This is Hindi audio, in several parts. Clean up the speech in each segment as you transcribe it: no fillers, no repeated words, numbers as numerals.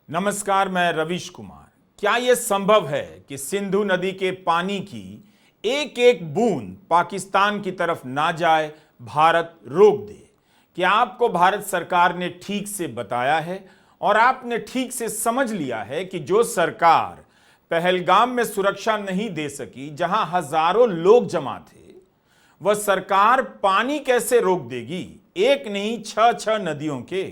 नमस्कार, मैं रविश कुमार। क्या यह संभव है कि सिंधु नदी के पानी की एक एक बूंद पाकिस्तान की तरफ ना जाए, भारत रोक दे? क्या आपको भारत सरकार ने ठीक से बताया है और आपने ठीक से समझ लिया है कि जो सरकार पहलगाम में सुरक्षा नहीं दे सकी, जहां हजारों लोग जमा थे, वह सरकार पानी कैसे रोक देगी? एक नहीं, छह नदियों के।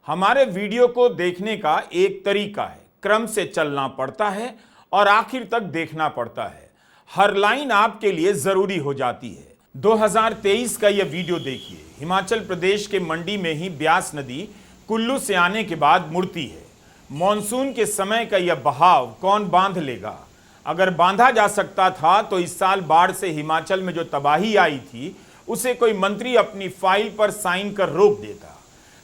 हमारे वीडियो को देखने का एक तरीका है, क्रम से चलना पड़ता है और आखिर तक देखना पड़ता है। हर लाइन आपके लिए जरूरी हो जाती है। 2023 का यह वीडियो देखिए। हिमाचल प्रदेश के मंडी में ही ब्यास नदी कुल्लू से आने के बाद मुड़ती है। मॉनसून के समय का यह बहाव कौन बांध लेगा? अगर बांधा जा सकता था तो इस साल बाढ़ से हिमाचल में जो तबाही आई थी, उसे कोई मंत्री अपनी फाइल पर साइन कर रोक देता।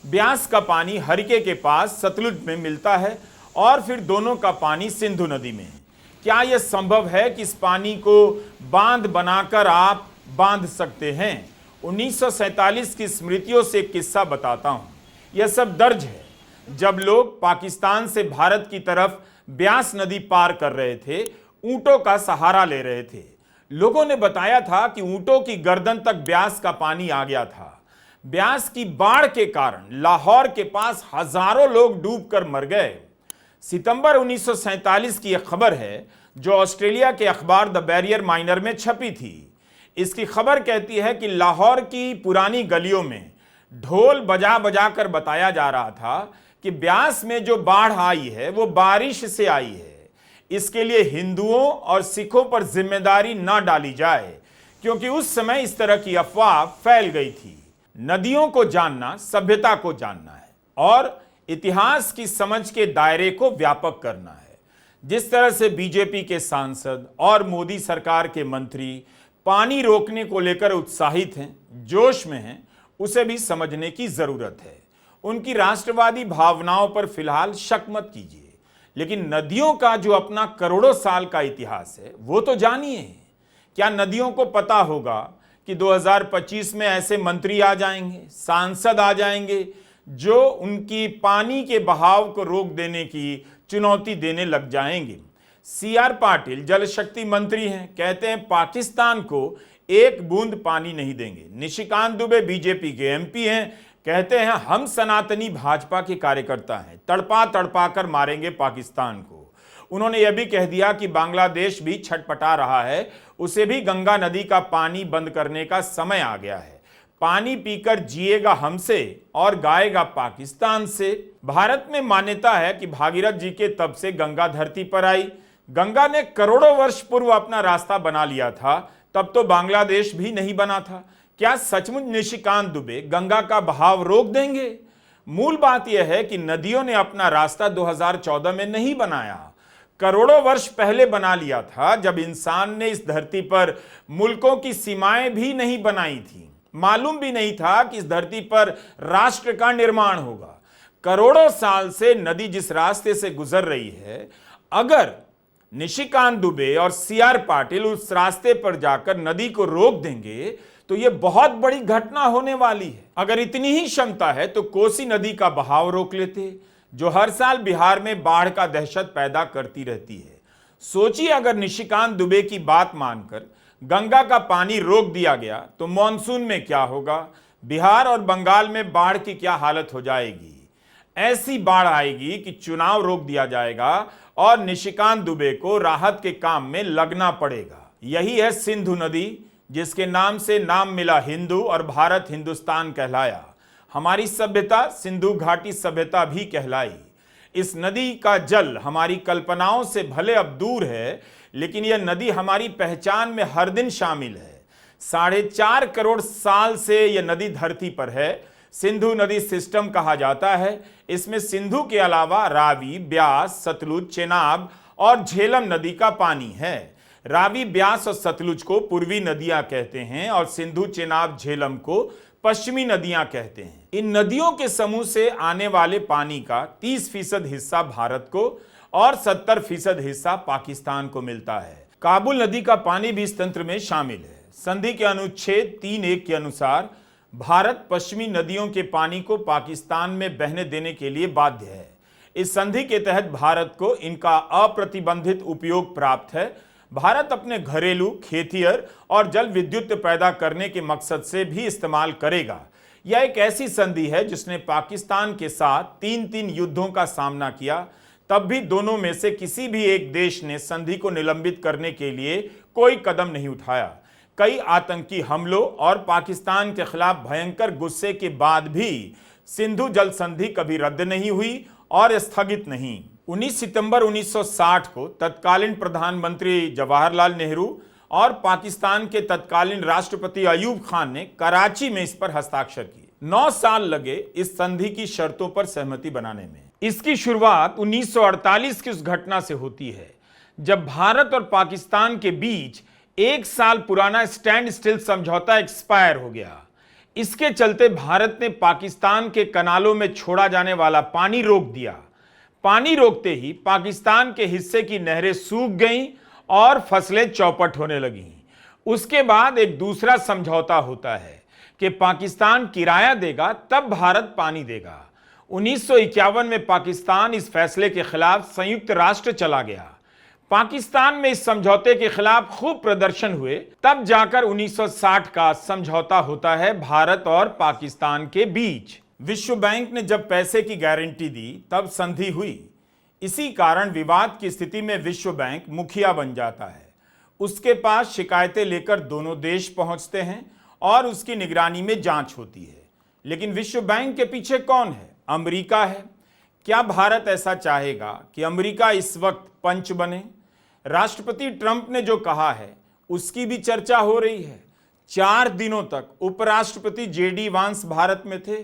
ब्यास का पानी हरिके के पास सतलुज में मिलता है और फिर दोनों का पानी सिंधु नदी में है। क्या यह संभव है कि इस पानी को बांध बनाकर आप बांध सकते हैं? 1947 की स्मृतियों से एक किस्सा बताता हूं। यह सब दर्ज है जब लोग पाकिस्तान से भारत की तरफ ब्यास नदी पार कर रहे थे, ऊंटों का सहारा ले रहे थे। लोगों ने बताया था कि ऊंटों की गर्दन तक ब्यास का पानी आ गया था। ब्यास की बाढ़ के कारण लाहौर के पास हजारों लोग डूबकर मर गए। सितंबर 1947 की यह खबर है जो ऑस्ट्रेलिया के अखबार द बैरियर माइनर में छपी थी। इसकी खबर कहती है कि लाहौर की पुरानी गलियों में ढोल बजा बजा कर बताया जा रहा था कि ब्यास में जो बाढ़ आई है वो बारिश से आई है। इसके लिए हिंदुओं और सिखों पर जिम्मेदारी न डाली जाए, क्योंकि उस समय इस तरह की अफवाह फैल गई थी। नदियों को जानना सभ्यता को जानना है और इतिहास की समझ के दायरे को व्यापक करना है। जिस तरह से बीजेपी के सांसद और मोदी सरकार के मंत्री पानी रोकने को लेकर उत्साहित हैं, जोश में हैं, उसे भी समझने की जरूरत है। उनकी राष्ट्रवादी भावनाओं पर फिलहाल शक मत कीजिए, लेकिन नदियों का जो अपना करोड़ों साल का इतिहास है वो तो जानिए। क्या नदियों को पता होगा कि 2025 में ऐसे मंत्री आ जाएंगे, सांसद आ जाएंगे जो उनकी पानी के बहाव को रोक देने की चुनौती देने लग जाएंगे? सीआर पाटिल जल शक्ति मंत्री हैं, कहते हैं पाकिस्तान को एक बूंद पानी नहीं देंगे। निशिकांत दुबे बीजेपी के एमपी हैं, कहते हैं हम सनातनी भाजपा के कार्यकर्ता हैं, तड़पा तड़पा कर मारेंगे पाकिस्तान को। उन्होंने यह भी कह दिया कि बांग्लादेश भी छटपटा रहा है, उसे भी गंगा नदी का पानी बंद करने का समय आ गया है। पानी पीकर जिएगा हमसे और गाएगा पाकिस्तान से। भारत में मान्यता है कि भागीरथ जी के तब से गंगा धरती पर आई। गंगा ने करोड़ों वर्ष पूर्व अपना रास्ता बना लिया था, तब तो बांग्लादेश भी नहीं बना था। क्या सचमुच निशिकांत दुबे गंगा का बहाव रोक देंगे? मूल बात यह है कि नदियों ने अपना रास्ता 2014 में नहीं बनाया, करोड़ों वर्ष पहले बना लिया था, जब इंसान ने इस धरती पर मुल्कों की सीमाएं भी नहीं बनाई थी। मालूम भी नहीं था कि इस धरती पर राष्ट्र का निर्माण होगा। करोड़ों साल से नदी जिस रास्ते से गुजर रही है, अगर निशिकांत दुबे और सीआर पाटिल उस रास्ते पर जाकर नदी को रोक देंगे तो यह बहुत बड़ी घटना होने वाली है। अगर इतनी ही क्षमता है तो कोसी नदी का बहाव रोक लेते, जो हर साल बिहार में बाढ़ का दहशत पैदा करती रहती है। सोचिए, अगर निशिकांत दुबे की बात मानकर गंगा का पानी रोक दिया गया तो मॉनसून में क्या होगा? बिहार और बंगाल में बाढ़ की क्या हालत हो जाएगी? ऐसी बाढ़ आएगी कि चुनाव रोक दिया जाएगा और निशिकांत दुबे को राहत के काम में लगना पड़ेगा। यही है सिंधु नदी, जिसके नाम से नाम मिला हिंदू और भारत हिंदुस्तान कहलाया। हमारी सभ्यता सिंधु घाटी सभ्यता भी कहलाई। इस नदी का जल हमारी कल्पनाओं से भले अब दूर है, लेकिन यह नदी हमारी पहचान में हर दिन शामिल है। 4.5 करोड़ साल से यह नदी धरती पर है। सिंधु नदी सिस्टम कहा जाता है। इसमें सिंधु के अलावा रावी, ब्यास, सतलुज, चेनाब और झेलम नदी का पानी है। रावी, ब्यास और सतलुज को पूर्वी नदियां कहते हैं और सिंधु, चेनाब, झेलम को पश्चिमी नदियां कहते हैं। इन नदियों के समूह से आने वाले पानी का 30% हिस्सा भारत को और 70% हिस्सा पाकिस्तान को मिलता है। काबुल नदी का पानी भी इस तंत्र में शामिल है। संधि के अनुच्छेद 3.1 के अनुसार भारत पश्चिमी नदियों के पानी को पाकिस्तान में बहने देने के लिए बाध्य है। इस संधि के तहत भारत को इनका अप्रतिबंधित उपयोग प्राप्त है। भारत अपने घरेलू, खेतिहर और जल विद्युत पैदा करने के मकसद से भी इस्तेमाल करेगा। यह एक ऐसी संधि है जिसने पाकिस्तान के साथ 3 युद्धों का सामना किया, तब भी दोनों में से किसी भी एक देश ने संधि को निलंबित करने के लिए कोई कदम नहीं उठाया। कई आतंकी हमलों और पाकिस्तान के खिलाफ भयंकर गुस्से के बाद भी सिंधु जल संधि कभी रद्द नहीं हुई और स्थगित नहीं। 19 सितंबर 1960 को तत्कालीन प्रधानमंत्री जवाहरलाल नेहरू और पाकिस्तान के तत्कालीन राष्ट्रपति अयूब खान ने कराची में इस पर हस्ताक्षर किए। 9 साल लगे इस संधि की शर्तों पर सहमति बनाने में। इसकी शुरुआत 1948 की उस घटना से होती है जब भारत और पाकिस्तान के बीच 1 साल पुराना स्टैंड स्टिल समझौता एक्सपायर हो गया। इसके चलते भारत ने पाकिस्तान के कनालों में छोड़ा जाने वाला पानी रोक दिया। पानी रोकते ही पाकिस्तान के हिस्से की नहरें सूख गईं और फसलें चौपट होने लगीं। उसके बाद एक दूसरा समझौता होता है कि पाकिस्तान किराया देगा तब भारत पानी देगा। 1951 में पाकिस्तान इस फैसले के खिलाफ संयुक्त राष्ट्र चला गया। पाकिस्तान में इस समझौते के खिलाफ खूब प्रदर्शन हुए, तब जाकर 1960 का समझौता होता है भारत और पाकिस्तान के बीच। विश्व बैंक ने जब पैसे की गारंटी दी तब संधि हुई। इसी कारण विवाद की स्थिति में विश्व बैंक मुखिया बन जाता है। उसके पास शिकायतें लेकर दोनों देश पहुंचते हैं और उसकी निगरानी में जांच होती है। लेकिन विश्व बैंक के पीछे कौन है? अमेरिका है। क्या भारत ऐसा चाहेगा कि अमेरिका इस वक्त पंच बने? राष्ट्रपति ट्रंप ने जो कहा है उसकी भी चर्चा हो रही है। 4 दिनों तक उपराष्ट्रपति जेडी वांस भारत में थे,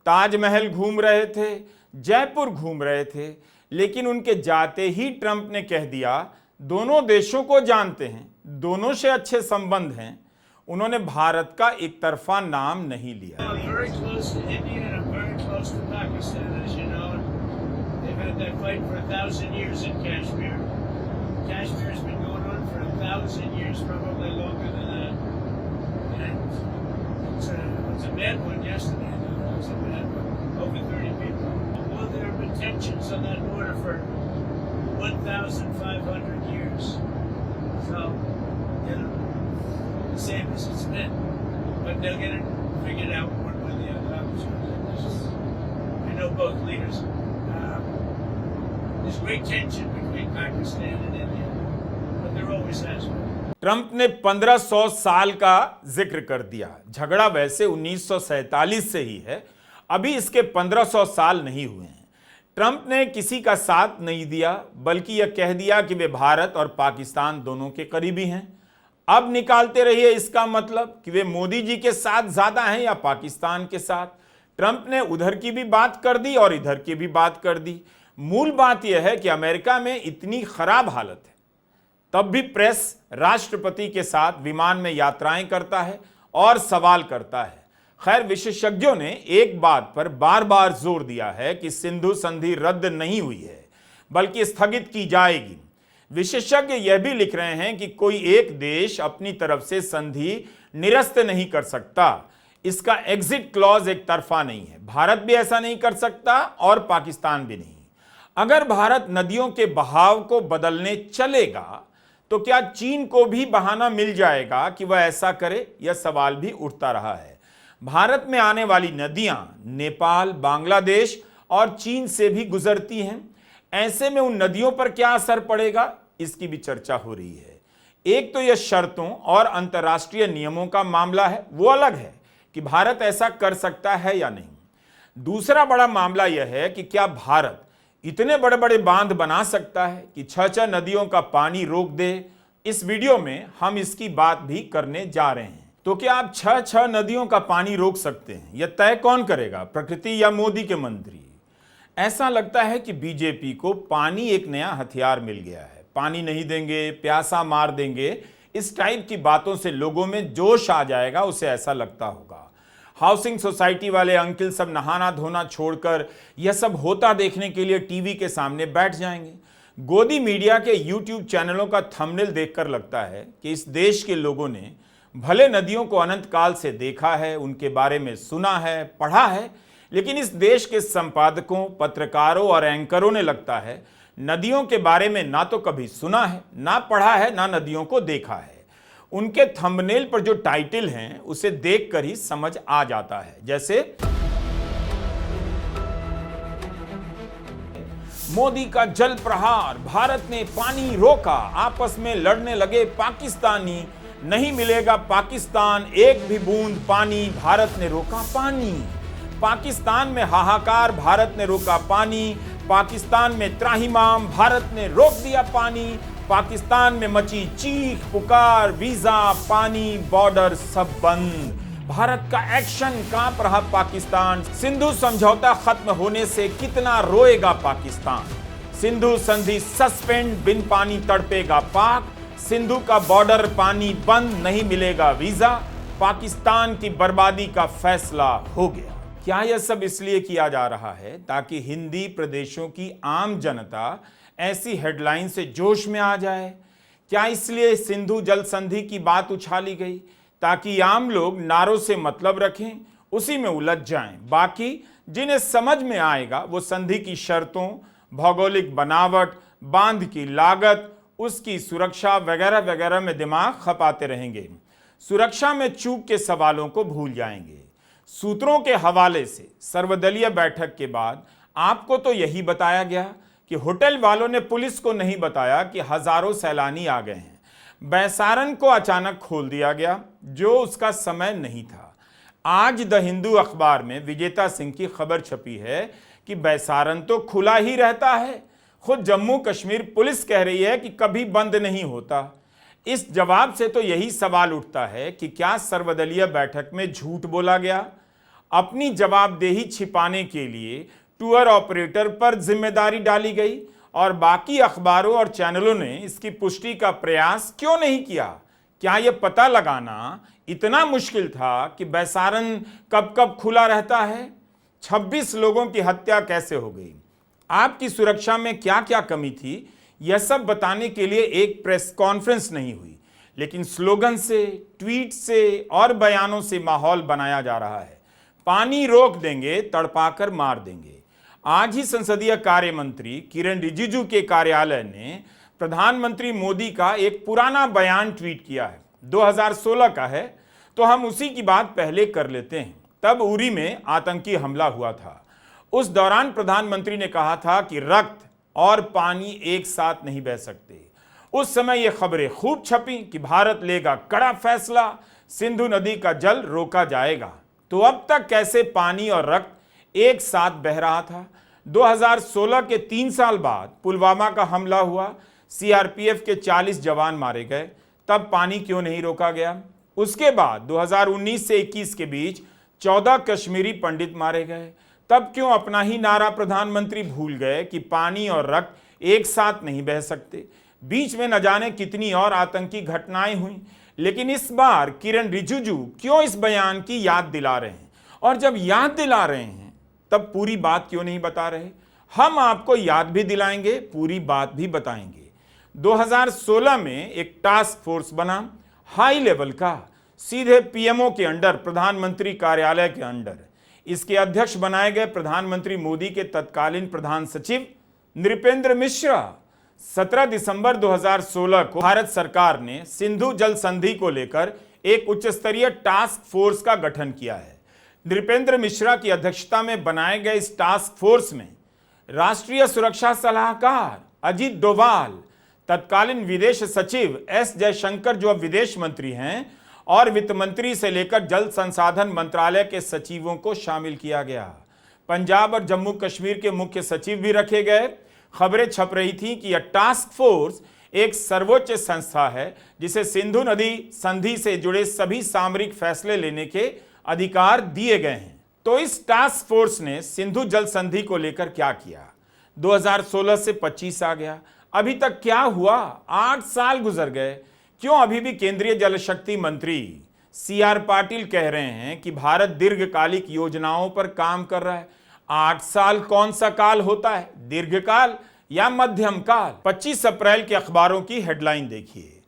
ताजमहल घूम रहे थे, जयपुर घूम रहे थे, लेकिन उनके जाते ही ट्रंप ने कह दिया दोनों देशों को जानते हैं, दोनों से अच्छे संबंध हैं। उन्होंने भारत का एक तरफा नाम नहीं लिया। Tensions on that border for 1,500 years. So, you know, the same as it's been. But they'll get it figured out one way or the other. I know both leaders. There's great tension between Pakistan and India, but there always has been. Trump ने 1500 साल का जिक्र कर दिया। झगड़ा वैसे 1947 से ही है, अभी इसके 1500 साल नहीं हुए हैं। ट्रंप ने किसी का साथ नहीं दिया, बल्कि यह कह दिया कि वे भारत और पाकिस्तान दोनों के करीबी हैं। अब निकालते रहिए इसका मतलब कि वे मोदी जी के साथ ज्यादा हैं या पाकिस्तान के साथ। ट्रंप ने उधर की भी बात कर दी और इधर की भी बात कर दी। मूल बात यह है कि अमेरिका में इतनी खराब हालत है, तब भी प्रेस राष्ट्रपति के साथ विमान में यात्राएं करता है और सवाल करता है। खैर, विशेषज्ञों ने एक बात पर बार बार जोर दिया है कि सिंधु संधि रद्द नहीं हुई है, बल्कि स्थगित की जाएगी। विशेषज्ञ यह भी लिख रहे हैं कि कोई एक देश अपनी तरफ से संधि निरस्त नहीं कर सकता। इसका एग्जिट क्लॉज एक तरफा नहीं है। भारत भी ऐसा नहीं कर सकता और पाकिस्तान भी नहीं। अगर भारत नदियों के बहाव को बदलने चलेगा तो क्या चीन को भी बहाना मिल जाएगा कि वह ऐसा करे? यह सवाल भी उठता रहा है। भारत में आने वाली नदियां नेपाल, बांग्लादेश और चीन से भी गुजरती हैं। ऐसे में उन नदियों पर क्या असर पड़ेगा, इसकी भी चर्चा हो रही है। एक तो यह शर्तों और अंतर्राष्ट्रीय नियमों का मामला है, वो अलग है कि भारत ऐसा कर सकता है या नहीं। दूसरा बड़ा मामला यह है कि क्या भारत इतने बड़े बड़े बांध बना सकता है कि 6 नदियों का पानी रोक दे। इस वीडियो में हम इसकी बात भी करने जा रहे हैं। तो क्या आप 6 नदियों का पानी रोक सकते हैं? यह तय कौन करेगा, प्रकृति या मोदी के मंत्री? ऐसा लगता है कि बीजेपी को पानी एक नया हथियार मिल गया है। पानी नहीं देंगे, प्यासा मार देंगे, इस टाइप की बातों से लोगों में जोश आ जाएगा, उसे ऐसा लगता होगा। हाउसिंग सोसाइटी वाले अंकल सब नहाना धोना छोड़कर यह सब होता देखने के लिए टीवी के सामने बैठ जाएंगे। गोदी मीडिया के यूट्यूब चैनलों का थंबनेल देखकर लगता है कि इस देश के लोगों ने भले नदियों को अनंत काल से देखा है, उनके बारे में सुना है, पढ़ा है, लेकिन इस देश के संपादकों, पत्रकारों और एंकरों ने लगता है नदियों के बारे में ना तो कभी सुना है, ना पढ़ा है, ना नदियों को देखा है। उनके थंबनेल पर जो टाइटल हैं उसे देखकर ही समझ आ जाता है, जैसे मोदी का जल प्रहार, भारत ने पानी रोका, आपस में लड़ने लगे पाकिस्तानी, नहीं मिलेगा पाकिस्तान एक भी बूंद पानी, भारत ने रोका पानी। पाकिस्तान में हाहाकार, भारत ने रोका पानी। पाकिस्तान में त्राहिमाम, भारत ने रोक दिया पानी। पाकिस्तान में मची चीख पुकार, वीजा, पानी, बॉर्डर सब बंद। भारत का एक्शन, कांप रहा पाकिस्तान। सिंधु समझौता खत्म होने से कितना रोएगा पाकिस्तान। सिंधु संधि सस्पेंड, बिन पानी तड़पेगा पाक। सिंधु का बॉर्डर पानी बंद, नहीं मिलेगा वीजा। पाकिस्तान की बर्बादी का फैसला हो गया। क्या यह सब इसलिए किया जा रहा है ताकि हिंदी प्रदेशों की आम जनता ऐसी हेडलाइन से जोश में आ जाए? क्या इसलिए सिंधु जल संधि की बात उछाली गई ताकि आम लोग नारों से मतलब रखें, उसी में उलझ जाएं? बाकी जिन्हें समझ में आएगा वो संधि की शर्तों, भौगोलिक बनावट, बांध की लागत, उसकी सुरक्षा वगैरह वगैरह में दिमाग खपाते रहेंगे। सुरक्षा में चूक के सवालों को भूल जाएंगे। सूत्रों के हवाले से सर्वदलीय बैठक के बाद आपको तो यही बताया गया कि होटल वालों ने पुलिस को नहीं बताया कि हजारों सैलानी आ गए हैं। बैसारन को अचानक खोल दिया गया, जो उसका समय नहीं था। आज द हिंदू अखबार में विजेता सिंह की खबर छपी है कि बैसारन तो खुला ही रहता है। खुद जम्मू कश्मीर पुलिस कह रही है कि कभी बंद नहीं होता। इस जवाब से तो यही सवाल उठता है कि क्या सर्वदलीय बैठक में झूठ बोला गया? अपनी जवाबदेही छिपाने के लिए टूर ऑपरेटर पर जिम्मेदारी डाली गई और बाकी अखबारों और चैनलों ने इसकी पुष्टि का प्रयास क्यों नहीं किया? क्या यह पता लगाना इतना मुश्किल था कि बैसारन कब कब खुला रहता है? 26 लोगों की हत्या कैसे हो गई? आपकी सुरक्षा में क्या क्या कमी थी? यह सब बताने के लिए एक प्रेस कॉन्फ्रेंस नहीं हुई, लेकिन स्लोगन से, ट्वीट से और बयानों से माहौल बनाया जा रहा है। पानी रोक देंगे, तड़पाकर मार देंगे। आज ही संसदीय कार्य मंत्री किरण रिजिजू के कार्यालय ने प्रधानमंत्री मोदी का एक पुराना बयान ट्वीट किया है, 2016 का है, तो हम उसी की बात पहले कर लेते हैं। तब उरी में आतंकी हमला हुआ था। उस दौरान प्रधानमंत्री ने कहा था कि रक्त और पानी एक साथ नहीं बह सकते। उस समय ये खबरें खूब छपी कि भारत लेगा कड़ा फैसला, सिंधु नदी का जल रोका जाएगा। तो अब तक कैसे पानी और रक्त एक साथ बह रहा था? 2016 के 3 साल बाद पुलवामा का हमला हुआ, सीआरपीएफ के 40 जवान मारे गए, तब पानी क्यों नहीं रोका गया? उसके बाद 2019 से 21 के बीच 14 कश्मीरी पंडित मारे गए, तब क्यों अपना ही नारा प्रधानमंत्री भूल गए कि पानी और रक्त एक साथ नहीं बह सकते? बीच में न जाने कितनी और आतंकी घटनाएं हुई, लेकिन इस बार किरण रिजिजू क्यों इस बयान की याद दिला रहे हैं? और जब याद दिला रहे हैं तब पूरी बात क्यों नहीं बता रहे? हम आपको याद भी दिलाएंगे, पूरी बात भी बताएंगे। 2016 में एक टास्क फोर्स बना, हाई लेवल का, सीधे पीएमओ के अंडर, प्रधानमंत्री कार्यालय के अंडर। इसके अध्यक्ष बनाए गए प्रधानमंत्री मोदी के तत्कालीन प्रधान सचिव नृपेंद्र मिश्रा। 17 दिसंबर 2016 को भारत सरकार ने सिंधु जल संधि को लेकर एक उच्च स्तरीय टास्क फोर्स का गठन किया है। नृपेंद्र मिश्रा की अध्यक्षता में बनाए गए इस टास्क फोर्स में राष्ट्रीय सुरक्षा सलाहकार अजीत डोभाल, तत्कालीन विदेश सचिव एस जयशंकर जो अब विदेश मंत्री हैं, और वित्त मंत्री से लेकर जल संसाधन मंत्रालय के सचिवों को शामिल किया गया। पंजाब और जम्मू कश्मीर के मुख्य सचिव भी रखे गए। खबरें छप रही थी कि यह टास्क फोर्स एक सर्वोच्च संस्था है जिसे सिंधु नदी संधि से जुड़े सभी सामरिक फैसले लेने के अधिकार दिए गए हैं। तो इस टास्क फोर्स ने सिंधु जल संधि को लेकर क्या किया? 2016 से 25 आ गया, अभी तक क्या हुआ? 8 साल गुजर गए। क्यों अभी भी केंद्रीय जल शक्ति मंत्री सीआर पाटिल कह रहे हैं कि भारत दीर्घकालिक योजनाओं पर काम कर रहा है? 8 साल कौन सा काल होता है, दीर्घकाल या मध्यम काल? 25 अप्रैल के अखबारों की हेडलाइन देखिए,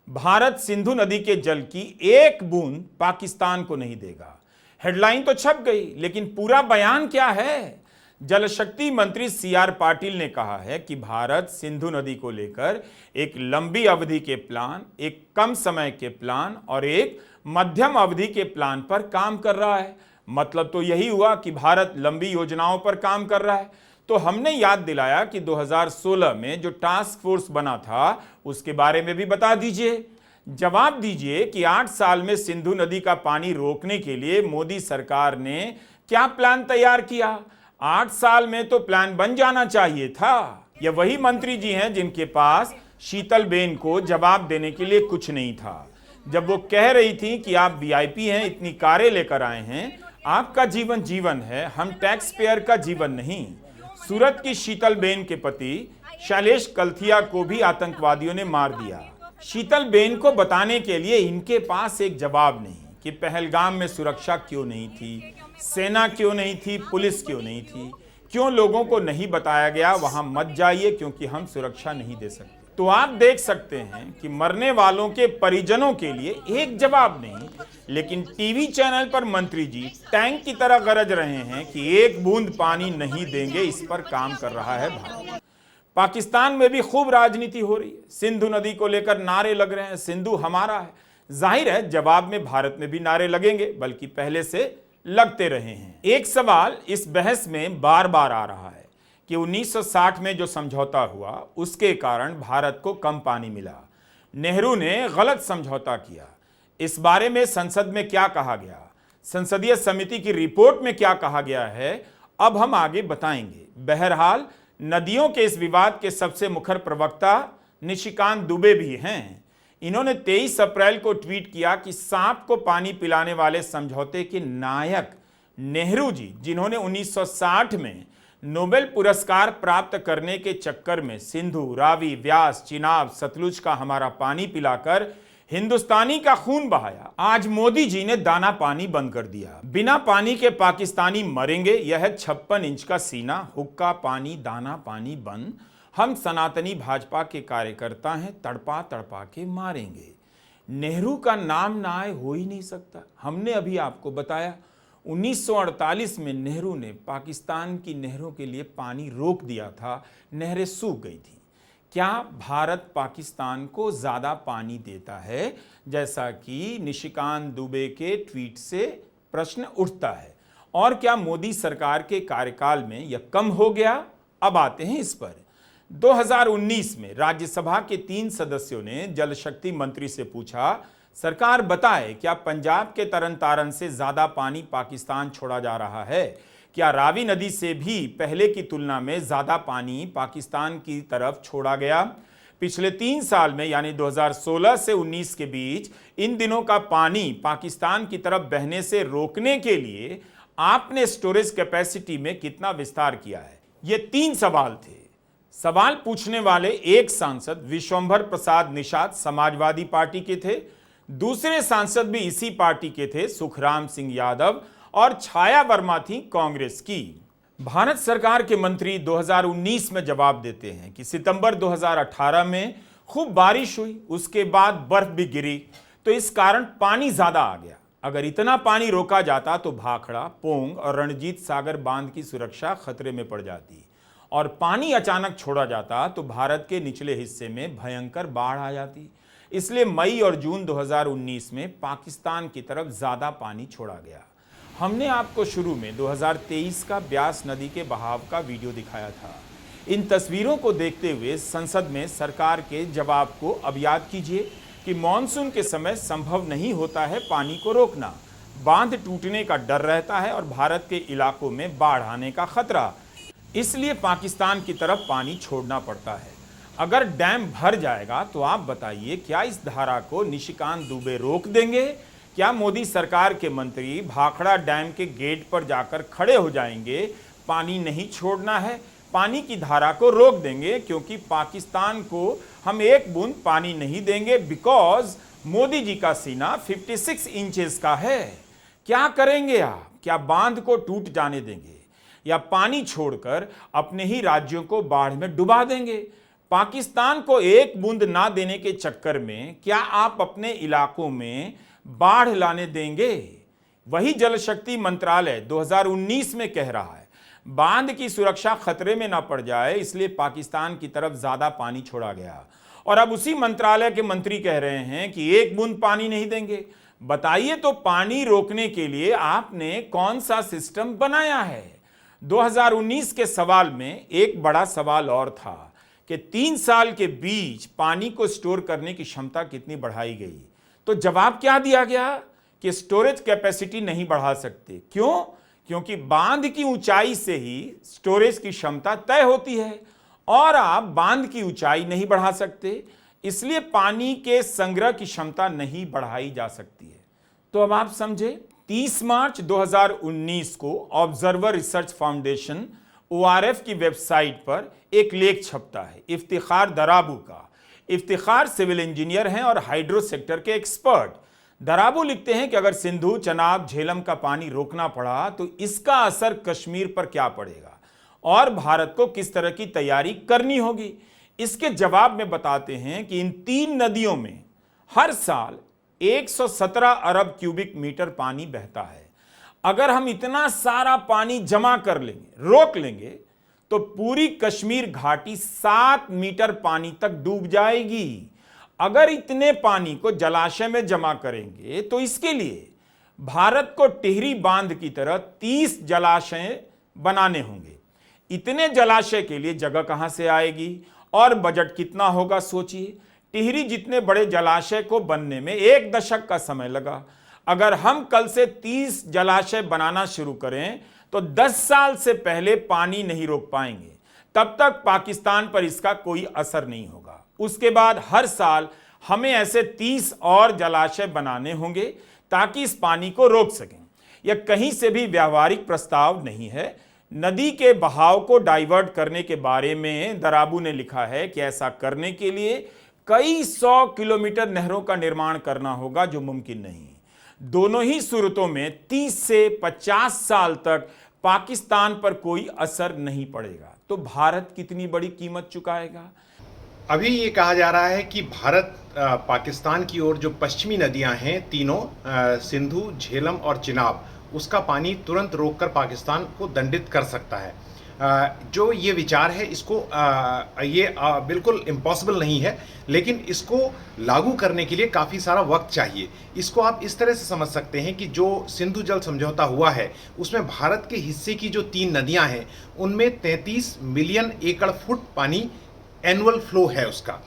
भारत सिंधु नदी के जल की एक बूंद पाकिस्तान को नहीं देगा। हेडलाइन तो छप गई, लेकिन पूरा बयान क्या है? जल शक्ति मंत्री सीआर पाटिल ने कहा है कि भारत सिंधु नदी को लेकर एक लंबी अवधि के प्लान, एक कम समय के प्लान और एक मध्यम अवधि के प्लान पर काम कर रहा है। मतलब तो यही हुआ कि भारत लंबी योजनाओं पर काम कर रहा है। तो हमने याद दिलाया कि 2016 में जो टास्क फोर्स बना था उसके बारे में भी बता दीजिए। जवाब दीजिए कि 8 साल में सिंधु नदी का पानी रोकने के लिए मोदी सरकार ने क्या प्लान तैयार किया? 8 साल में तो प्लान बन जाना चाहिए था। ये वही मंत्री जी हैं जिनके पास शीतलबेन को जवाब देने के लिए कुछ नहीं था जब वो कह रही थी कि आप वीआईपी हैं, इतनी कारें लेकर आए हैं, आपका जीवन जीवन है, हम टैक्स पेयर का जीवन नहीं। सूरत की शीतलबेन के पति शैलेश कलथिया को भी आतंकवादियों ने मार दिया। शीतलबेन को बताने के लिए इनके पास एक जवाब नहीं कि पहलगाम में सुरक्षा क्यों नहीं थी, सेना क्यों नहीं थी, पुलिस क्यों नहीं थी, क्यों लोगों को नहीं बताया गया वहां मत जाइए क्योंकि हम सुरक्षा नहीं दे सकते। तो आप देख सकते हैं कि मरने वालों के परिजनों के लिए एक जवाब नहीं, लेकिन टीवी चैनल पर मंत्री जी टैंक की तरह गरज रहे हैं कि एक बूंद पानी नहीं देंगे। इस पर काम कर रहा है भारत। पाकिस्तान में भी खूब राजनीति हो रही है। सिंधु नदी को लेकर नारे लग रहे हैं, सिंधु हमारा है। जाहिर है जवाब में भारत में भी नारे लगेंगे, बल्कि पहले से लगते रहे हैं। एक सवाल इस बहस में बार बार आ रहा है कि 1960 में जो समझौता हुआ उसके कारण भारत को कम पानी मिला। नेहरू ने गलत समझौता किया। इस बारे में संसद में क्या कहा गया, संसदीय समिति की रिपोर्ट में क्या कहा गया है, अब हम आगे बताएंगे। बहरहाल नदियों के इस विवाद के सबसे मुखर प्रवक्ता निशिकांत दुबे भी हैं। इन्होंने 23 अप्रैल को ट्वीट किया कि सांप को पानी पिलाने वाले समझौते के नायक नेहरू जी, जिन्होंने 1960 में नोबेल पुरस्कार प्राप्त करने के चक्कर में सिंधु, रावी, व्यास, चिनाब, सतलुज का हमारा पानी पिलाकर हिंदुस्तानी का खून बहाया, आज मोदी जी ने दाना पानी बंद कर दिया। बिना पानी के पाकिस्तानी मरेंगे, यह है 56 इंच का सीना, हुक्का पानी, दाना पानी बंद। हम सनातनी भाजपा के कार्यकर्ता हैं, तड़पा तड़पा के मारेंगे। नेहरू का नाम ना आए हो ही नहीं सकता। हमने अभी आपको बताया 1948 में नेहरू ने पाकिस्तान की नहरों के लिए पानी रोक दिया था, नहरें सूख गई थी। क्या भारत पाकिस्तान को ज्यादा पानी देता है, जैसा कि निशिकांत दुबे के ट्वीट से प्रश्न उठता है? और क्या मोदी सरकार के कार्यकाल में यह कम हो गया? अब आते हैं इस पर। 2019 में राज्यसभा के 3 सदस्यों ने जल शक्ति मंत्री से पूछा, सरकार बताए क्या पंजाब के तरन तारन से ज्यादा पानी पाकिस्तान छोड़ा जा रहा है? क्या रावी नदी से भी पहले की तुलना में ज्यादा पानी पाकिस्तान की तरफ छोड़ा गया? पिछले 3 साल में यानी 2016 से 19 के बीच इन दिनों का पानी पाकिस्तान की तरफ बहने से रोकने के लिए आपने स्टोरेज कैपेसिटी में कितना विस्तार किया है? ये 3 सवाल थे। सवाल पूछने वाले एक सांसद विश्वंभर प्रसाद निषाद समाजवादी पार्टी के थे, दूसरे सांसद भी इसी पार्टी के थे, सुखराम सिंह यादव, और छाया वर्मा थी कांग्रेस की। भारत सरकार के मंत्री 2019 में जवाब देते हैं कि सितंबर 2018 में खूब बारिश हुई, उसके बाद बर्फ भी गिरी, तो इस कारण पानी ज्यादा आ गया। अगर इतना पानी रोका जाता तो भाखड़ा, पोंग और रणजीत सागर बांध की सुरक्षा खतरे में पड़ जाती, और पानी अचानक छोड़ा जाता तो भारत के निचले हिस्से में भयंकर बाढ़ आ जाती। इसलिए मई और जून 2019 में पाकिस्तान की तरफ ज्यादा पानी छोड़ा गया। हमने आपको शुरू में 2023 का ब्यास नदी के बहाव का वीडियो दिखाया था। इन तस्वीरों को देखते हुए संसद में सरकार के जवाब को अब याद कीजिए कि मॉनसून के समय संभव नहीं होता है पानी को रोकना, बांध टूटने का डर रहता है और भारत के इलाकों में बाढ़ आने का खतरा, इसलिए पाकिस्तान की तरफ पानी छोड़ना पड़ता है। अगर डैम भर जाएगा तो आप बताइए क्या इस धारा को निशिकांत दुबे रोक देंगे? क्या मोदी सरकार के मंत्री भाखड़ा डैम के गेट पर जाकर खड़े हो जाएंगे, पानी नहीं छोड़ना है, पानी की धारा को रोक देंगे क्योंकि पाकिस्तान को हम एक बूंद पानी नहीं देंगे बिकॉज मोदी जी का सीना 56 इंचेस का है? क्या करेंगे आप? क्या बांध को टूट जाने देंगे या पानी छोड़कर अपने ही राज्यों को बाढ़ में डुबा देंगे? पाकिस्तान को एक बूंद ना देने के चक्कर में क्या आप अपने इलाकों में बाढ़ लाने देंगे? वही जल शक्ति मंत्रालय 2019 में कह रहा है बांध की सुरक्षा खतरे में ना पड़ जाए, इसलिए पाकिस्तान की तरफ ज्यादा पानी छोड़ा गया। और अब उसी मंत्रालय के मंत्री कह रहे हैं कि एक बूंद पानी नहीं देंगे। बताइए तो पानी रोकने के लिए आपने कौन सा सिस्टम बनाया है? 2019 के सवाल में एक बड़ा सवाल और था कि 3 साल के बीच पानी को स्टोर करने की क्षमता कितनी बढ़ाई गई। तो जवाब क्या दिया गया कि स्टोरेज कैपेसिटी नहीं बढ़ा सकते। क्यों? क्योंकि बांध की ऊंचाई से ही स्टोरेज की क्षमता तय होती है और आप बांध की ऊंचाई नहीं बढ़ा सकते, इसलिए पानी के संग्रह की क्षमता नहीं बढ़ाई जा सकती है। तो अब आप समझे। 30 मार्च 2019 को ऑब्जर्वर रिसर्च फाउंडेशन ORF की वेबसाइट पर एक लेख छपता है इफ्तिखार दराबू का। इफ्तिखार सिविल इंजीनियर हैं और हाइड्रो सेक्टर के एक्सपर्ट। दराबू लिखते हैं कि अगर सिंधु, चनाब, झेलम का पानी रोकना पड़ा तो इसका असर कश्मीर पर क्या पड़ेगा और भारत को किस तरह की तैयारी करनी होगी। इसके जवाब में बताते हैं कि इन 3 नदियों में हर साल 117 अरब क्यूबिक मीटर पानी बहता है। अगर हम इतना सारा पानी जमा कर लेंगे, रोक लेंगे, तो पूरी कश्मीर घाटी 7 मीटर पानी तक डूब जाएगी। अगर इतने पानी को जलाशय में जमा करेंगे तो इसके लिए भारत को टिहरी बांध की तरह 30 जलाशय बनाने होंगे। इतने जलाशय के लिए जगह कहां से आएगी और बजट कितना होगा सोचिए। टिहरी जितने बड़े जलाशय को बनने में 1 दशक का समय लगा। अगर हम कल से 30 जलाशय बनाना शुरू करें तो 10 साल से पहले पानी नहीं रोक पाएंगे। तब तक पाकिस्तान पर इसका कोई असर नहीं होगा। उसके बाद हर साल हमें ऐसे 30 और जलाशय बनाने होंगे ताकि इस पानी को रोक सकें। यह कहीं से भी व्यावहारिक प्रस्ताव नहीं है। नदी के बहाव को डाइवर्ट करने के बारे में दराबू ने लिखा है कि ऐसा करने के लिए कई 100 किलोमीटर नहरों का निर्माण करना होगा, जो मुमकिन नहीं। दोनों ही सूरतों में 30 से 50 साल तक पाकिस्तान पर कोई असर नहीं पड़ेगा। तो भारत कितनी बड़ी कीमत चुकाएगा? अभी ये कहा जा रहा है कि भारत पाकिस्तान की ओर जो पश्चिमी नदियां हैं तीनों, सिंधु, झेलम और चिनाब, उसका पानी तुरंत रोककर पाकिस्तान को दंडित कर सकता है। जो ये विचार है इसको बिल्कुल इम्पॉसिबल नहीं है, लेकिन इसको लागू करने के लिए काफ़ी सारा वक्त चाहिए। इसको आप इस तरह से समझ सकते हैं कि जो सिंधु जल समझौता हुआ है उसमें भारत के हिस्से की जो 3 नदियां हैं उनमें 33 मिलियन एकड़ फुट पानी एनुअल फ्लो है उसका,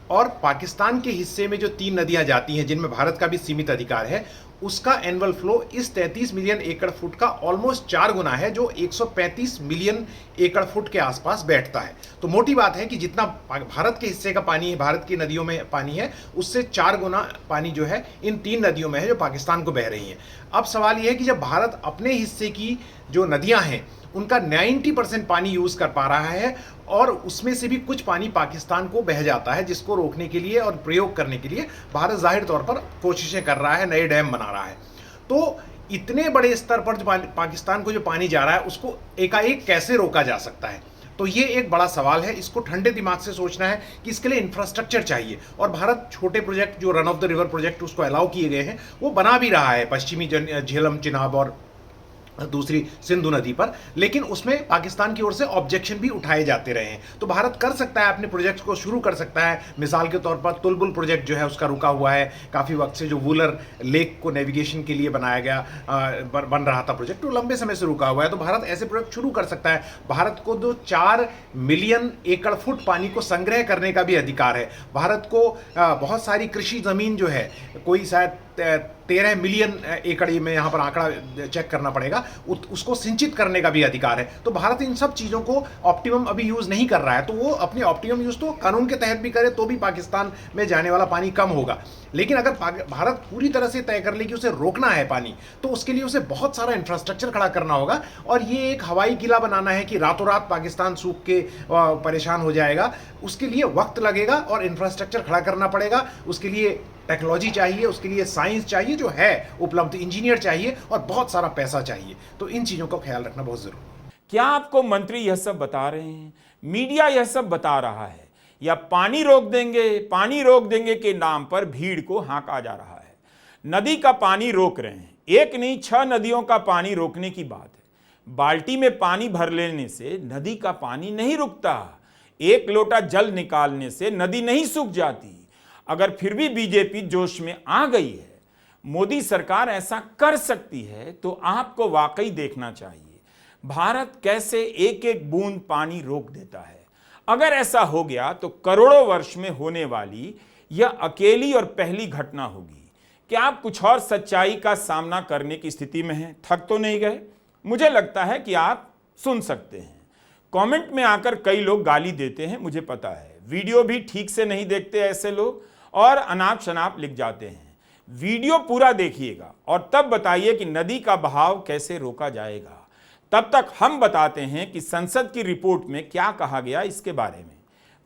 और पाकिस्तान के हिस्से में जो 3 नदियां जाती हैं जिनमें भारत का भी सीमित अधिकार है, उसका एनुअल फ्लो इस 33 मिलियन एकड़ फुट का ऑलमोस्ट 4 गुना है, जो 135 मिलियन एकड़ फुट के आसपास बैठता है। तो मोटी बात है कि जितना भारत के हिस्से का पानी है, भारत की नदियों में पानी है, उससे 4 गुना पानी जो है इन 3 नदियों में है जो पाकिस्तान को बह रही हैं। अब सवाल यह है कि जब भारत अपने हिस्से की जो नदियां हैं उनका 90% पानी यूज कर पा रहा है और उसमें से भी कुछ पानी पाकिस्तान को बह जाता है, जिसको रोकने के लिए और प्रयोग करने के लिए भारत जाहिर तौर पर कोशिशें कर रहा है, नए डैम बना रहा है। तो इतने बड़े स्तर पर जो पाकिस्तान को जो पानी जा रहा है उसको एकाएक कैसे रोका जा सकता है? तो ये एक बड़ा सवाल है। इसको ठंडे दिमाग से सोचना है कि इसके लिए इंफ्रास्ट्रक्चर चाहिए, और भारत छोटे प्रोजेक्ट जो run of the river project उसको अलाउ किए गए हैं वो बना भी रहा है पश्चिमी झेलम, चिनाब और दूसरी सिंधु नदी पर, लेकिन उसमें पाकिस्तान की ओर से ऑब्जेक्शन भी उठाए जाते रहे हैं। तो भारत कर सकता है, अपने प्रोजेक्ट्स को शुरू कर सकता है। मिसाल के तौर पर तुलबुल प्रोजेक्ट जो है उसका रुका हुआ है काफ़ी वक्त से, जो वूलर लेक को नेविगेशन के लिए बनाया गया बन रहा था प्रोजेक्ट, वो लंबे समय से रुका हुआ है। तो भारत ऐसे प्रोजेक्ट शुरू कर सकता है। भारत को 4 मिलियन एकड़ फुट पानी को संग्रह करने का भी अधिकार है। भारत को बहुत सारी कृषि जमीन जो है, कोई शायद 13 मिलियन एकड़ में यहाँ पर आंकड़ा चेक करना पड़ेगा, उसको सिंचित करने का भी अधिकार है। तो भारत इन सब चीज़ों को ऑप्टिमम अभी यूज़ नहीं कर रहा है। तो वो अपनी ऑप्टिमम यूज़ तो कानून के तहत भी करे तो भी पाकिस्तान में जाने वाला पानी कम होगा। लेकिन अगर भारत पूरी तरह से तय कर ले कि उसे रोकना है पानी, तो उसके लिए उसे बहुत सारा इंफ्रास्ट्रक्चर खड़ा करना होगा। और ये एक हवाई किला बनाना है कि रातों रात पाकिस्तान सूख के परेशान हो जाएगा, उसके लिए वक्त लगेगा और इंफ्रास्ट्रक्चर खड़ा करना पड़ेगा। उसके लिए टेक्नोलॉजी चाहिए, उसके लिए साइंस चाहिए जो है उपलब्ध, इंजीनियर चाहिए और बहुत सारा पैसा चाहिए। तो इन चीज़ों का ख्याल रखना बहुत ज़रूरी है। क्या आपको मंत्री यह सब बता रहे हैं, मीडिया यह सब बता रहा है, या पानी रोक देंगे के नाम पर भीड़ को हाँका जा रहा है? नदी का पानी रोक रहे हैं, एक नहीं 6 नदियों का पानी रोकने की बात है। बाल्टी में पानी भर लेने से नदी का पानी नहीं रुकता। एक लोटा जल निकालने से नदी नहीं सूख जाती। अगर फिर भी बीजेपी जोश में आ गई है, मोदी सरकार ऐसा कर सकती है, तो आपको वाकई देखना चाहिए भारत कैसे एक एक बूंद पानी रोक देता है। अगर ऐसा हो गया तो करोड़ों वर्ष में होने वाली यह अकेली और पहली घटना होगी। क्या आप कुछ और सच्चाई का सामना करने की स्थिति में हैं? थक तो नहीं गए? मुझे लगता है कि आप सुन सकते हैं। कमेंट में आकर कई लोग गाली देते हैं, मुझे पता है। वीडियो भी ठीक से नहीं देखते ऐसे लोग, और अनाप शनाप लिख जाते हैं। वीडियो पूरा देखिएगा और तब बताइए कि नदी का बहाव कैसे रोका जाएगा। तब तक हम बताते हैं कि संसद की रिपोर्ट में क्या कहा गया इसके बारे में।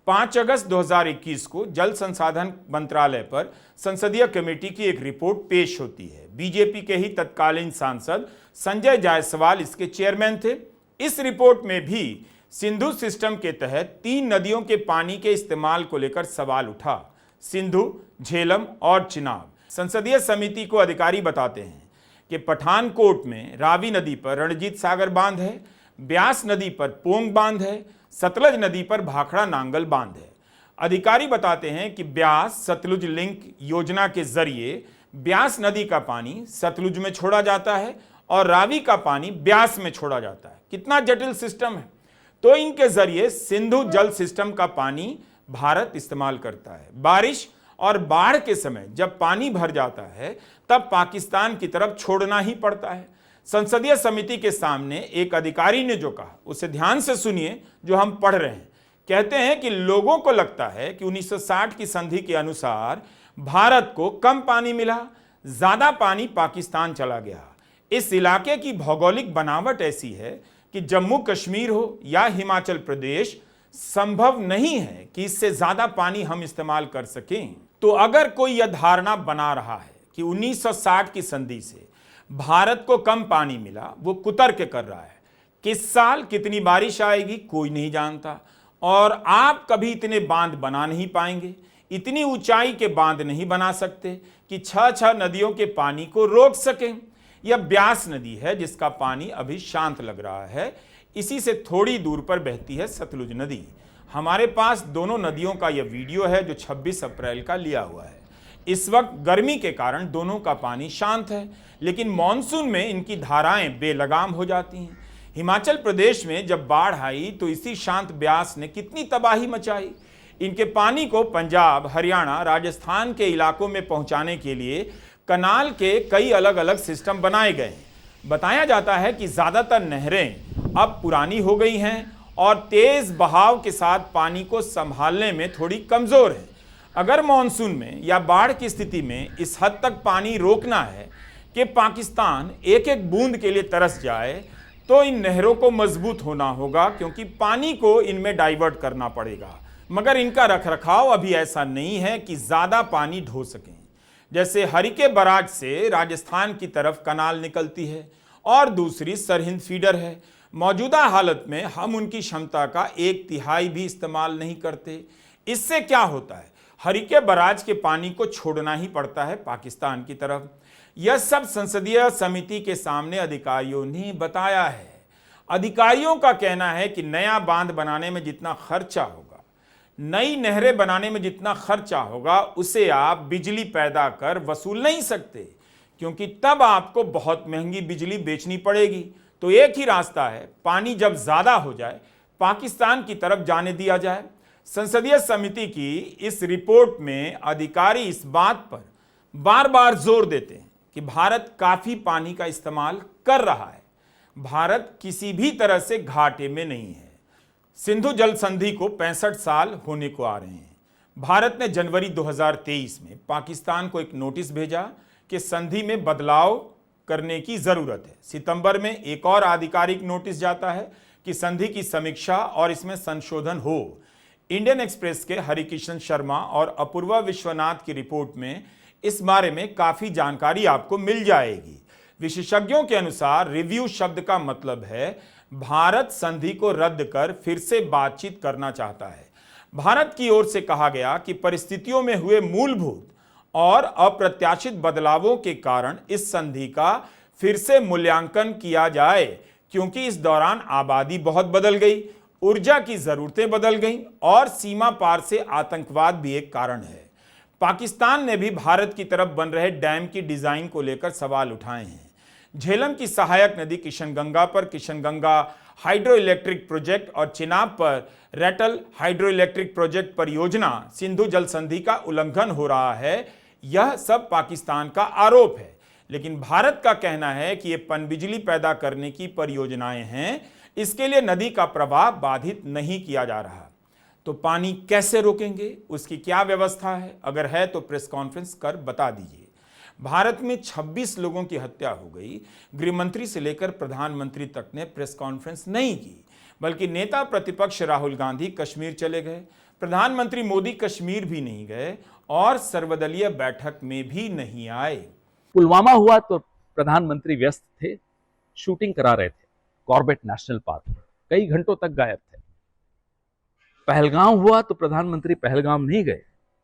5 अगस्त 2021 को जल संसाधन मंत्रालय पर संसदीय कमेटी की एक रिपोर्ट पेश होती है। बीजेपी के ही तत्कालीन सांसद संजय जायसवाल इसके चेयरमैन थे। इस रिपोर्ट में भी सिंधु सिस्टम के तहत 3 नदियों के पानी के इस्तेमाल को लेकर सवाल उठा, सिंधु, झेलम और चिनाब। संसदीय समिति को अधिकारी बताते हैं कि पठानकोट में रावी नदी पर रणजीत सागर बांध है, ब्यास नदी पर पोंग बांध है, सतलज नदी पर भाखड़ा नांगल बांध है। अधिकारी बताते हैं कि ब्यास सतलुज लिंक योजना के जरिए ब्यास नदी का पानी सतलुज में छोड़ा जाता है और रावी का पानी ब्यास में छोड़ा जाता है। कितना जटिल सिस्टम है। तो इनके जरिए सिंधु जल सिस्टम का पानी भारत इस्तेमाल करता है। बारिश और बाढ़ के समय जब पानी भर जाता है तब पाकिस्तान की तरफ छोड़ना ही पड़ता है। संसदीय समिति के सामने एक अधिकारी ने जो कहा उसे ध्यान से सुनिए, जो हम पढ़ रहे हैं। कहते हैं कि लोगों को लगता है कि 1960 की संधि के अनुसार भारत को कम पानी मिला, ज्यादा पानी पाकिस्तान चला गया। इस इलाके की भौगोलिक बनावट ऐसी है कि जम्मू कश्मीर हो या हिमाचल प्रदेश, संभव नहीं है कि इससे ज्यादा पानी हम इस्तेमाल कर सकें। तो अगर कोई यह धारणा बना रहा है कि 1960 की संधि से भारत को कम पानी मिला, वो कुतर्क कर रहा है। किस साल कितनी बारिश आएगी कोई नहीं जानता, और आप कभी इतने बांध बना नहीं पाएंगे, इतनी ऊंचाई के बांध नहीं बना सकते कि 6 नदियों के पानी को रोक सकें। यह ब्यास नदी है जिसका पानी अभी शांत लग रहा है। इसी से थोड़ी दूर पर बहती है सतलुज नदी। हमारे पास दोनों नदियों का यह वीडियो है जो 26 अप्रैल का लिया हुआ है। इस वक्त गर्मी के कारण दोनों का पानी शांत है, लेकिन मॉनसून में इनकी धाराएं बेलगाम हो जाती हैं। हिमाचल प्रदेश में जब बाढ़ आई तो इसी शांत ब्यास ने कितनी तबाही मचाई। इनके पानी को पंजाब, हरियाणा, राजस्थान के इलाकों में पहुंचाने के लिए कनाल के कई अलग अलग सिस्टम बनाए गए। बताया जाता है कि ज्यादातर नहरें अब पुरानी हो गई हैं और तेज बहाव के साथ पानी को संभालने में थोड़ी कमजोर है। अगर मॉनसून में या बाढ़ की स्थिति में इस हद तक पानी रोकना है कि पाकिस्तान एक एक बूंद के लिए तरस जाए, तो इन नहरों को मजबूत होना होगा, क्योंकि पानी को इनमें डाइवर्ट करना पड़ेगा। मगर इनका रखरखाव अभी ऐसा नहीं है कि ज्यादा पानी ढो सकें। जैसे हरिके बराज से राजस्थान की तरफ कनाल निकलती है और दूसरी सरहिंद फीडर है। मौजूदा हालत में हम उनकी क्षमता का 1/3 भी इस्तेमाल नहीं करते। इससे क्या होता है, हरिके बराज के पानी को छोड़ना ही पड़ता है पाकिस्तान की तरफ। यह सब संसदीय समिति के सामने अधिकारियों ने बताया है। अधिकारियों का कहना है कि नया बांध बनाने में जितना खर्चा होगा, नई नहरें बनाने में जितना खर्चा होगा, उसे आप बिजली पैदा कर वसूल नहीं सकते, क्योंकि तब आपको बहुत महंगी बिजली बेचनी पड़ेगी। तो एक ही रास्ता है, पानी जब ज्यादा हो जाए पाकिस्तान की तरफ जाने दिया जाए। संसदीय समिति की इस रिपोर्ट में अधिकारी इस बात पर बार बार जोर देते हैं कि भारत काफी पानी का इस्तेमाल कर रहा है। भारत किसी भी तरह से घाटे में नहीं है। सिंधु जल संधि को 65 साल होने को आ रहे हैं। भारत ने जनवरी 2023 में पाकिस्तान को एक नोटिस भेजा कि संधि में बदलाव करने की जरूरत है। सितंबर में एक और आधिकारिक नोटिस जाता है कि संधि की समीक्षा और इसमें संशोधन हो। इंडियन एक्सप्रेस के हरिकिशन शर्मा और अपूर्वा विश्वनाथ की रिपोर्ट में इस बारे में काफी जानकारी आपको मिल जाएगी। विशेषज्ञों के अनुसार रिव्यू शब्द का मतलब है भारत संधि को रद्द कर फिर से बातचीत करना चाहता है। भारत की ओर से कहा गया कि परिस्थितियों में हुए मूलभूत और अप्रत्याशित बदलावों के कारण इस संधि का फिर से मूल्यांकन किया जाए, क्योंकि इस दौरान आबादी बहुत बदल गई, ऊर्जा की जरूरतें बदल गईं और सीमा पार से आतंकवाद भी एक कारण है। पाकिस्तान ने भी भारत की तरफ बन रहे डैम की डिजाइन को लेकर सवाल उठाए हैं। झेलम की सहायक नदी किशनगंगा पर किशनगंगा हाइड्रो इलेक्ट्रिक प्रोजेक्ट और चिनाब पर रैटल हाइड्रो इलेक्ट्रिक प्रोजेक्ट परियोजना सिंधु जल संधि का उल्लंघन हो रहा है, यह सब पाकिस्तान का आरोप है। लेकिन भारत का कहना है कि ये पनबिजली पैदा करने की परियोजनाएं हैं, इसके लिए नदी का प्रवाह बाधित नहीं किया जा रहा। तो पानी कैसे रोकेंगे, उसकी क्या व्यवस्था है? अगर है तो प्रेस कॉन्फ्रेंस कर बता दीजिए। भारत में 26 लोगों की हत्या हो गई, गृह मंत्री से लेकर प्रधानमंत्री तक ने प्रेस कॉन्फ्रेंस नहीं की, बल्कि नेता प्रतिपक्ष राहुल गांधी कश्मीर चले गए, प्रधानमंत्री मोदी कश्मीर भी नहीं गए और सर्वदलीय बैठक में भी नहीं आए। पुलवामा हुआ तो प्रधानमंत्री व्यस्त थे, शूटिंग करा रहे थे कॉर्बेट नेशनल पार्क में, कई घंटों तक गायब थे। पहलगाम हुआ तो प्रधानमंत्री पहलगाम नहीं गए,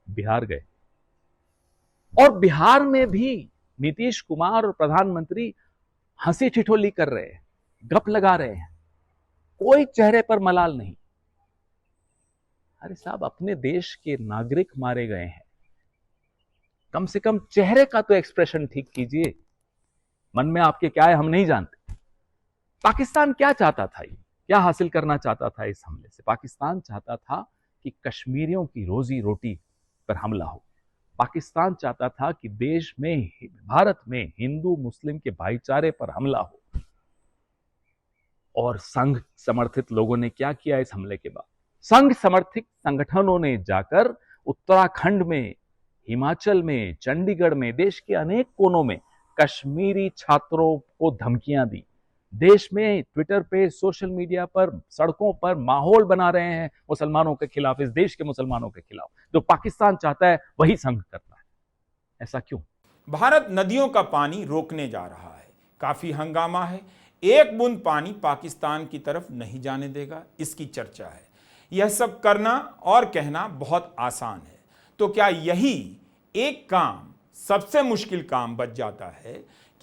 बिहार गए, और बिहार में भी नीतीश कुमार और प्रधानमंत्री हंसी ठिठोली कर रहे हैं, गप लगा रहे हैं, कोई चेहरे पर मलाल नहीं। अरे साहब, अपने देश के नागरिक मारे गए हैं, कम से कम चेहरे का तो एक्सप्रेशन ठीक कीजिए। मन में आपके क्या है हम नहीं जानते। पाकिस्तान क्या चाहता था, क्या हासिल करना चाहता था इस हमले से? पाकिस्तान चाहता था कि कश्मीरियों की रोजी रोटी पर हमला हो। पाकिस्तान चाहता था कि देश में, भारत में हिंदू मुस्लिम के भाईचारे पर हमला हो। और संघ समर्थित लोगों ने क्या किया इस हमले के बाद? संघ समर्थित संगठनों ने जाकर उत्तराखंड में, हिमाचल में, चंडीगढ़ में, देश के अनेक कोनों में कश्मीरी छात्रों को धमकियां दी। देश में ट्विटर पे, सोशल मीडिया पर, सड़कों पर माहौल बना रहे हैं मुसलमानों के खिलाफ, इस देश के मुसलमानों के खिलाफ। जो पाकिस्तान चाहता है वही संघ करता है। ऐसा क्यों? भारत नदियों का पानी रोकने जा रहा है, काफी हंगामा है। एक बूंद पानी पाकिस्तान की तरफ नहीं जाने देगा, इसकी चर्चा है। यह सब करना और कहना बहुत आसान है। तो क्या यही एक काम सबसे मुश्किल काम बच जाता है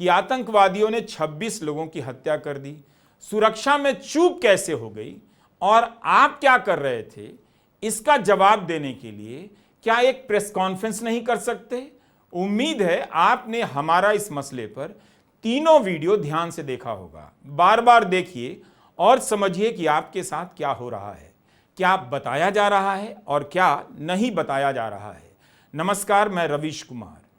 कि आतंकवादियों ने 26 लोगों की हत्या कर दी? सुरक्षा में चूक कैसे हो गई और आप क्या कर रहे थे, इसका जवाब देने के लिए क्या एक प्रेस कॉन्फ्रेंस नहीं कर सकते? उम्मीद है आपने हमारा इस मसले पर तीनों वीडियो ध्यान से देखा होगा। बार बार देखिए और समझिए कि आपके साथ क्या हो रहा है, क्या बताया जा रहा है और क्या नहीं बताया जा रहा है। नमस्कार, मैं रवीश कुमार।